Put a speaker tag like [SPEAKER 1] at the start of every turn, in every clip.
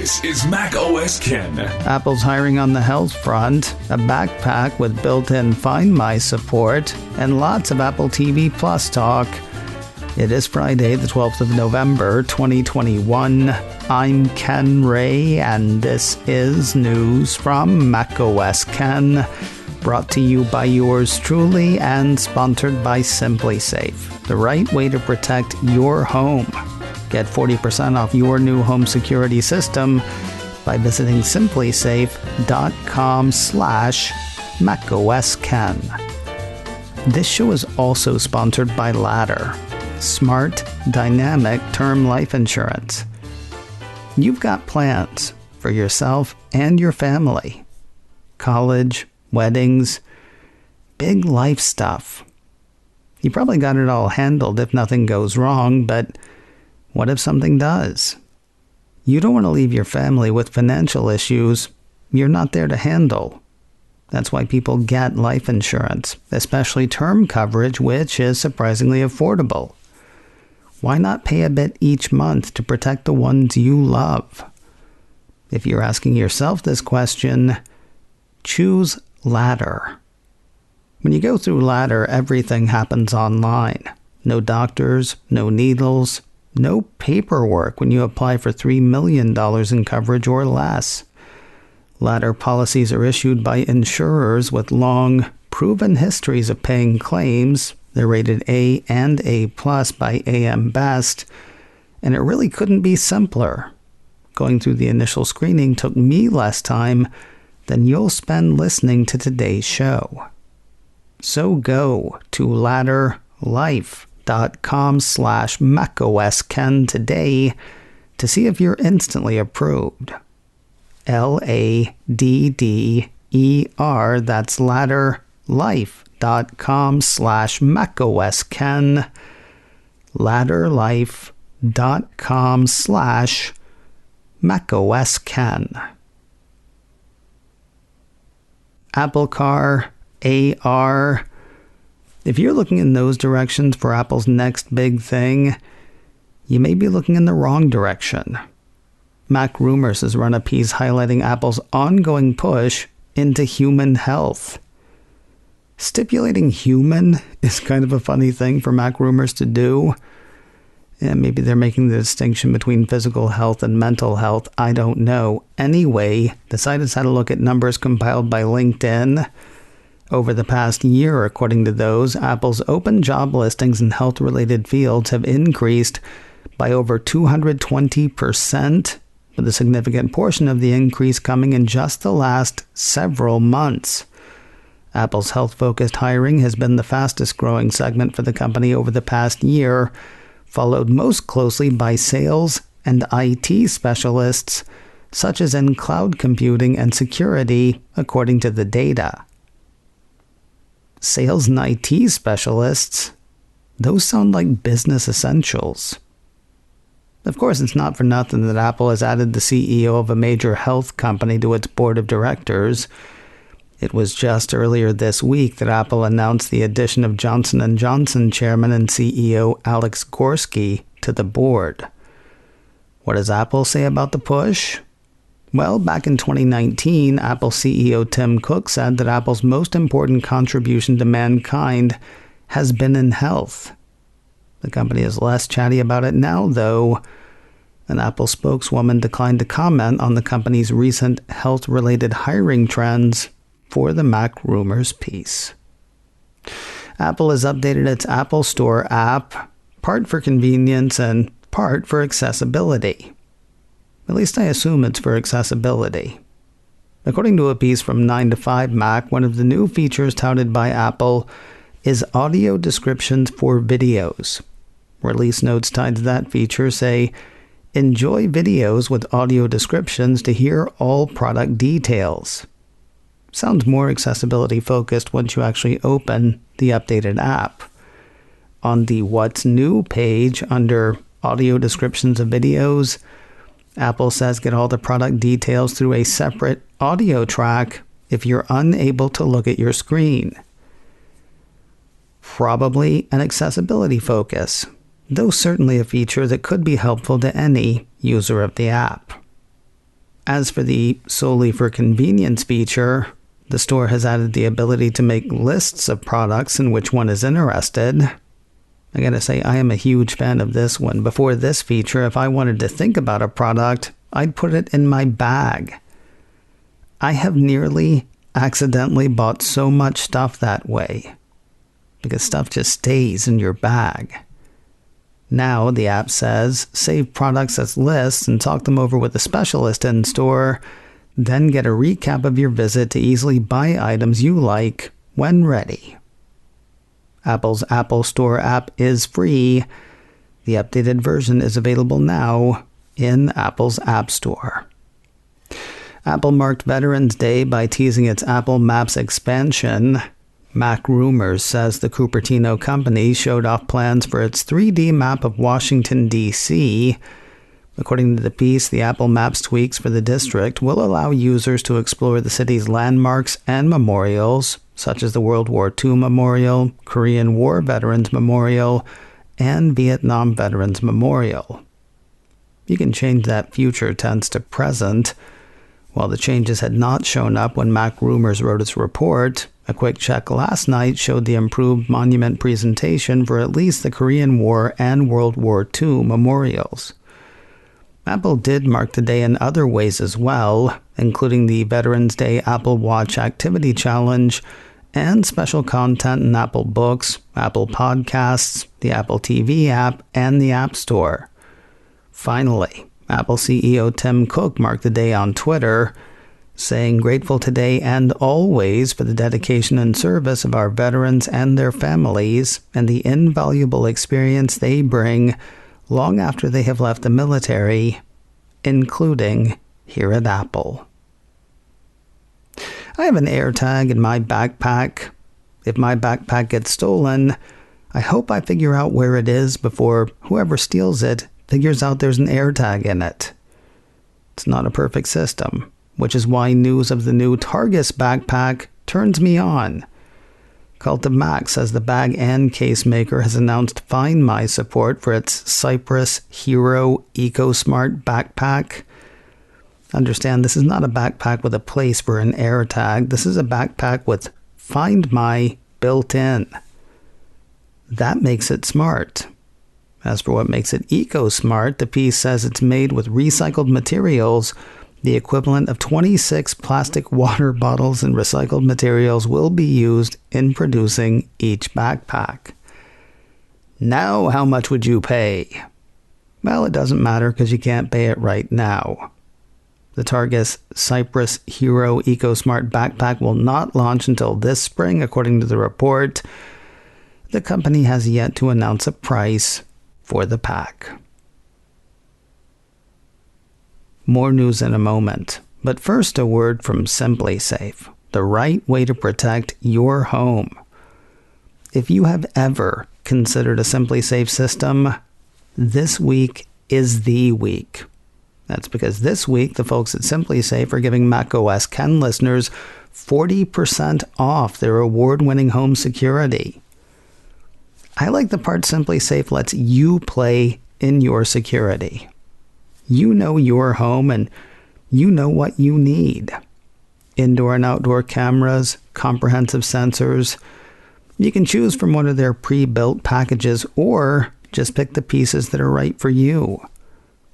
[SPEAKER 1] This is Mac OS Ken.
[SPEAKER 2] Apple's hiring on the health front, a backpack with built-in Find My support, and lots of Apple TV Plus talk. It is Friday, the 12th of November, 2021. I'm Ken Ray, and this is news from Mac OS Ken, brought to you by yours truly and sponsored by SimpliSafe, the right way to protect your home. Get 40% off your new home security system by visiting simplisafe.com/macOSKen. This show is also sponsored by Ladder, smart, dynamic term life insurance. You've got plans for yourself and your family. College, weddings, big life stuff. You probably got it all handled if nothing goes wrong, but what if something does? You don't want to leave your family with financial issues you're not there to handle. That's why people get life insurance, especially term coverage, which is surprisingly affordable. Why not pay a bit each month to protect the ones you love? If you're asking yourself this question, choose Ladder. When you go through Ladder, everything happens online. No doctors, no needles, no paperwork when you apply for $3 million in coverage or less. Ladder policies are issued by insurers with long, proven histories of paying claims. They're rated A and A+ by AM Best, and it really couldn't be simpler. Going through the initial screening took me less time than you'll spend listening to today's show. So go to ladderlife.com/macOSKen today to see if you're instantly approved. LADDER, that's ladderlife.com/macOSKen. ladderlife.com/macOSKen. Apple Car, AR. If you're looking in those directions for Apple's next big thing, you may be looking in the wrong direction. Mac Rumors has run a piece highlighting Apple's ongoing push into human health. Stipulating human is kind of a funny thing for Mac Rumors to do. And maybe they're making the distinction between physical health and mental health. I don't know. Anyway, the site has had a look at numbers compiled by LinkedIn. Over the past year, according to those, Apple's open job listings in health-related fields have increased by over 220%, with a significant portion of the increase coming in just the last several months. Apple's health-focused hiring has been the fastest-growing segment for the company over the past year, followed most closely by sales and IT specialists, such as in cloud computing and security, according to the data. Sales and IT specialists? Those sound like business essentials. Of course, it's not for nothing that Apple has added the CEO of a major health company to its board of directors. It was just earlier this week that Apple announced the addition of Johnson & Johnson chairman and CEO Alex Gorsky to the board. What does Apple say about the push? Well, back in 2019, Apple CEO Tim Cook said that Apple's most important contribution to mankind has been in health. The company is less chatty about it now, though. An Apple spokeswoman declined to comment on the company's recent health-related hiring trends for the Mac Rumors piece. Apple has updated its Apple Store app, part for convenience and part for accessibility. At least I assume it's for accessibility. According to a piece from 9 to 5 Mac, one of the new features touted by Apple is audio descriptions for videos. Release notes tied to that feature say, enjoy videos with audio descriptions to hear all product details. Sounds more accessibility focused once you actually open the updated app. On the What's New page under audio descriptions of videos, Apple says get all the product details through a separate audio track if you're unable to look at your screen. Probably an accessibility focus, though certainly a feature that could be helpful to any user of the app. As for the solely for convenience feature, the store has added the ability to make lists of products in which one is interested. I gotta say, I am a huge fan of this one. Before this feature, if I wanted to think about a product, I'd put it in my bag. I have nearly accidentally bought so much stuff that way, because stuff just stays in your bag. Now, the app says, save products as lists and talk them over with a specialist in store, then get a recap of your visit to easily buy items you like when ready. Apple's Apple Store app is free. The updated version is available now in Apple's App Store. Apple marked Veterans Day by teasing its Apple Maps expansion. Mac Rumors says the Cupertino company showed off plans for its 3D map of Washington, D.C. According to the piece, the Apple Maps tweaks for the district will allow users to explore the city's landmarks and memorials, such as the World War II Memorial, Korean War Veterans Memorial, and Vietnam Veterans Memorial. You can change that future tense to present. While the changes had not shown up when Mac Rumors wrote its report, a quick check last night showed the improved monument presentation for at least the Korean War and World War II memorials. Apple did mark the day in other ways as well, including the Veterans Day Apple Watch Activity Challenge and special content in Apple Books, Apple Podcasts, the Apple TV app, and the App Store. Finally, Apple CEO Tim Cook marked the day on Twitter, saying, "Grateful today and always for the dedication and service of our veterans and their families and the invaluable experience they bring long after they have left the military, including here at Apple." I have an AirTag in my backpack. If my backpack gets stolen, I hope I figure out where it is before whoever steals it figures out there's an AirTag in it. It's not a perfect system, which is why news of the new Targus Backpack turns me on. Cult of Mac says the bag and case maker has announced Find My support for its Cypress Hero EcoSmart backpack. Understand, this is not a backpack with a place for an AirTag. This is a backpack with Find My built in. That makes it smart. As for what makes it eco-smart, the piece says it's made with recycled materials. The equivalent of 26 plastic water bottles and recycled materials will be used in producing each backpack. Now, how much would you pay? Well, it doesn't matter because you can't pay it right now. The Targus Cypress Hero EcoSmart backpack will not launch until this spring, according to the report. The company has yet to announce a price for the pack. More news in a moment, but first a word from SimpliSafe, the right way to protect your home. If you have ever considered a SimpliSafe system, this week is the week. That's because this week, the folks at SimpliSafe are giving macOS Ken listeners 40% off their award-winning home security. I like the part SimpliSafe lets you play in your security. You know your home and you know what you need. Indoor and outdoor cameras, comprehensive sensors. You can choose from one of their pre-built packages or just pick the pieces that are right for you.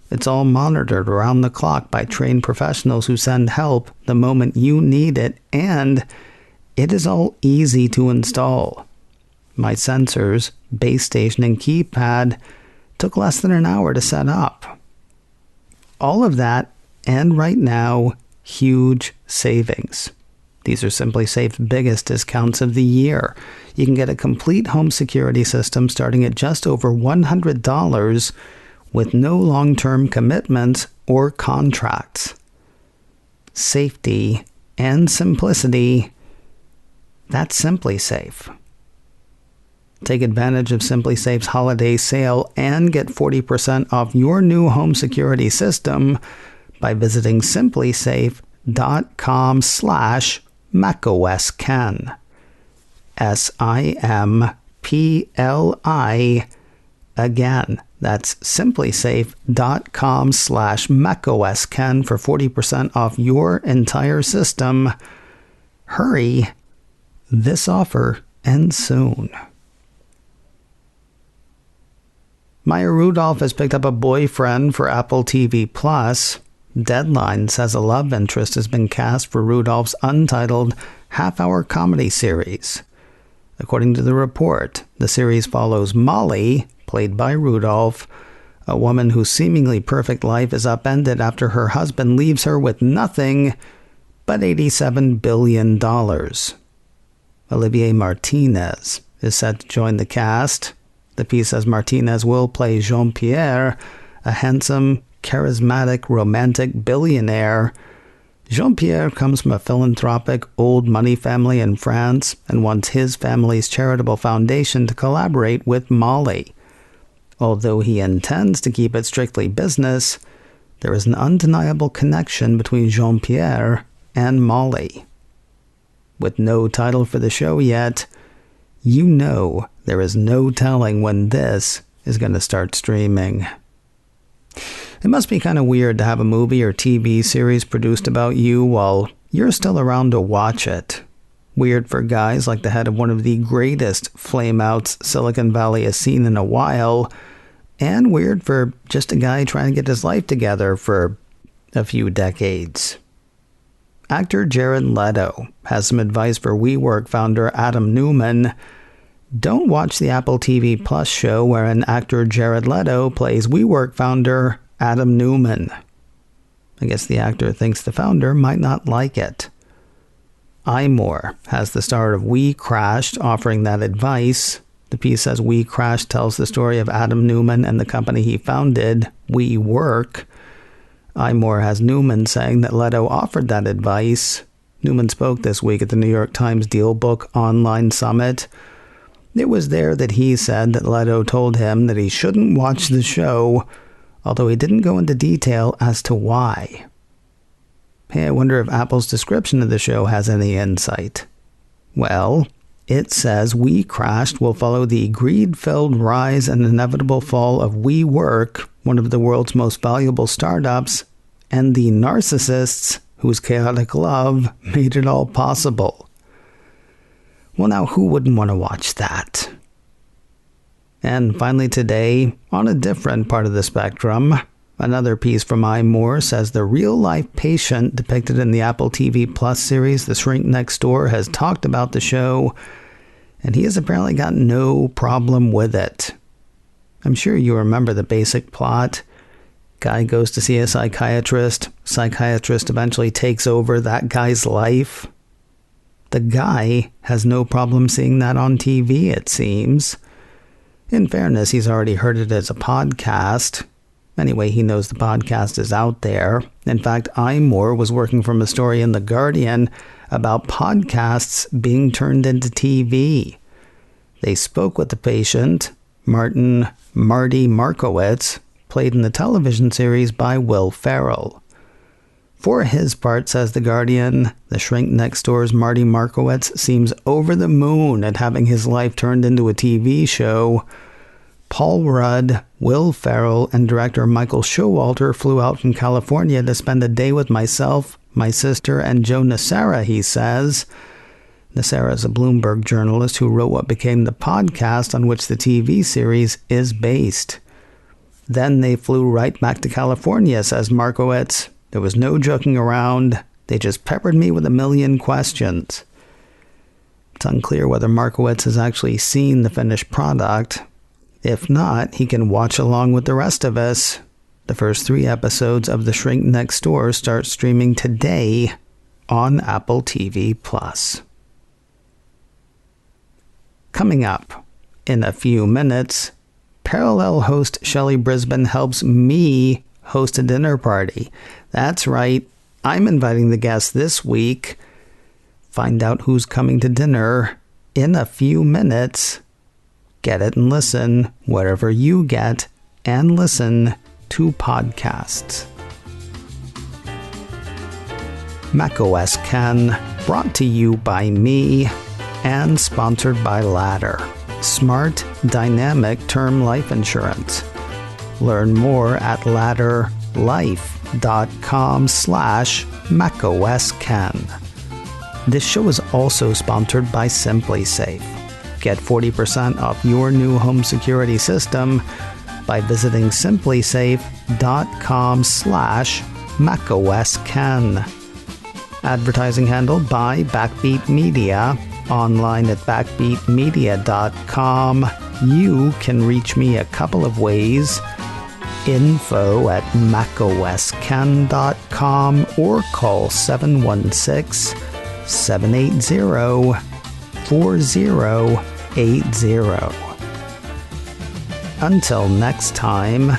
[SPEAKER 2] It's all monitored around the clock by trained professionals who send help the moment you need it, and it is all easy to install. My sensors, base station, and keypad took less than an hour to set up. All of that, and right now, huge savings. These are SimpliSafe's biggest discounts of the year. You can get a complete home security system starting at just over $100 with no long-term commitments or contracts. Safety and simplicity, that's SimpliSafe. Take advantage of SimpliSafe's holiday sale and get 40% off your new home security system by visiting simplisafecom/macOSKen. SIMPLI. Again, That's simplysafe.com/macOSKen for 40% off your entire system. Hurry. This offer ends soon. Maya Rudolph has picked up a boyfriend for Apple TV+. Deadline says a love interest has been cast for Rudolph's Untitled half-hour comedy series. According to the report, the series follows Molly, played by Rudolph, a woman whose seemingly perfect life is upended after her husband leaves her with nothing but $87 billion. Olivier Martinez is set to join the cast. The piece says Martinez will play Jean-Pierre, a handsome, charismatic, romantic billionaire. Jean-Pierre comes from a philanthropic, old money family in France and wants his family's charitable foundation to collaborate with Molly. Although he intends to keep it strictly business, there is an undeniable connection between Jean-Pierre and Molly. With no title for the show yet, you know there is no telling when this is going to start streaming. It must be kind of weird to have a movie or TV series produced about you while you're still around to watch it. Weird for guys like the head of one of the greatest flame-outs Silicon Valley has seen in a while, and weird for just a guy trying to get his life together for a few decades. Actor Jared Leto has some advice for WeWork founder Adam Newman. Don't watch the Apple TV Plus show wherein actor Jared Leto plays WeWork founder Adam Newman. I guess the actor thinks the founder might not like it. iMore has the star of We Crashed offering that advice. The piece says We Crashed tells the story of Adam Newman and the company he founded, WeWork. iMore has Newman saying that Leto offered that advice. Newman spoke this week at the New York Times DealBook Online Summit. It was there that he said that Leto told him that he shouldn't watch the show, although he didn't go into detail as to why. Hey, I wonder if Apple's description of the show has any insight. Well, it says We Crashed will follow the greed-filled rise and inevitable fall of WeWork, one of the world's most valuable startups, and the narcissists whose chaotic love made it all possible. Well, now who wouldn't want to watch that? And finally today, on a different part of the spectrum, another piece from iMore says the real-life patient depicted in the Apple TV Plus series The Shrink Next Door has talked about the show, and he has apparently got no problem with it. I'm sure you remember the basic plot. Guy goes to see a psychiatrist. Psychiatrist eventually takes over that guy's life. The guy has no problem seeing that on TV, it seems. In fairness, he's already heard it as a podcast. Anyway, he knows the podcast is out there. In fact, iMore was working from a story in The Guardian about podcasts being turned into TV. They spoke with the patient, Marty Markowitz, played in the television series by Will Ferrell. For his part, says The Guardian, the Shrink Next Door's Marty Markowitz seems over the moon at having his life turned into a TV show. Paul Rudd, Will Ferrell, and director Michael Showalter flew out from California to spend a day with myself, my sister, and Joe Nocera, he says. Nocera is a Bloomberg journalist who wrote what became the podcast on which the TV series is based. Then they flew right back to California, says Markowitz. There was no joking around. They just peppered me with a million questions. It's unclear whether Markowitz has actually seen the finished product. If not, he can watch along with the rest of us. The first 3 episodes of The Shrink Next Door start streaming today on Apple TV+. Coming up in a few minutes, Parallel host Shelley Brisbane helps me host a dinner party. That's right, I'm inviting the guests this week. Find out who's coming to dinner in a few minutes. Get it and listen wherever you get and listen to podcasts. macOS Ken, brought to you by me and sponsored by Ladder, smart, dynamic term life insurance. Learn more at ladderlife.com/macOSKen. This show is also sponsored by SimpliSafe. Get 40% off your new home security system by visiting simplisafe.com/macOSKen. Advertising handled by Backbeat Media. Online at backbeatmedia.com. You can reach me a couple of ways. Info at macosken.com or call 716-780-4080. Until next time,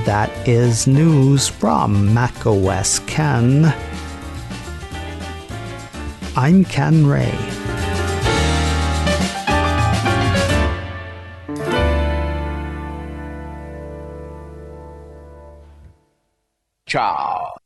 [SPEAKER 2] that is news from macOS Ken. I'm Ken Ray.
[SPEAKER 3] Ciao.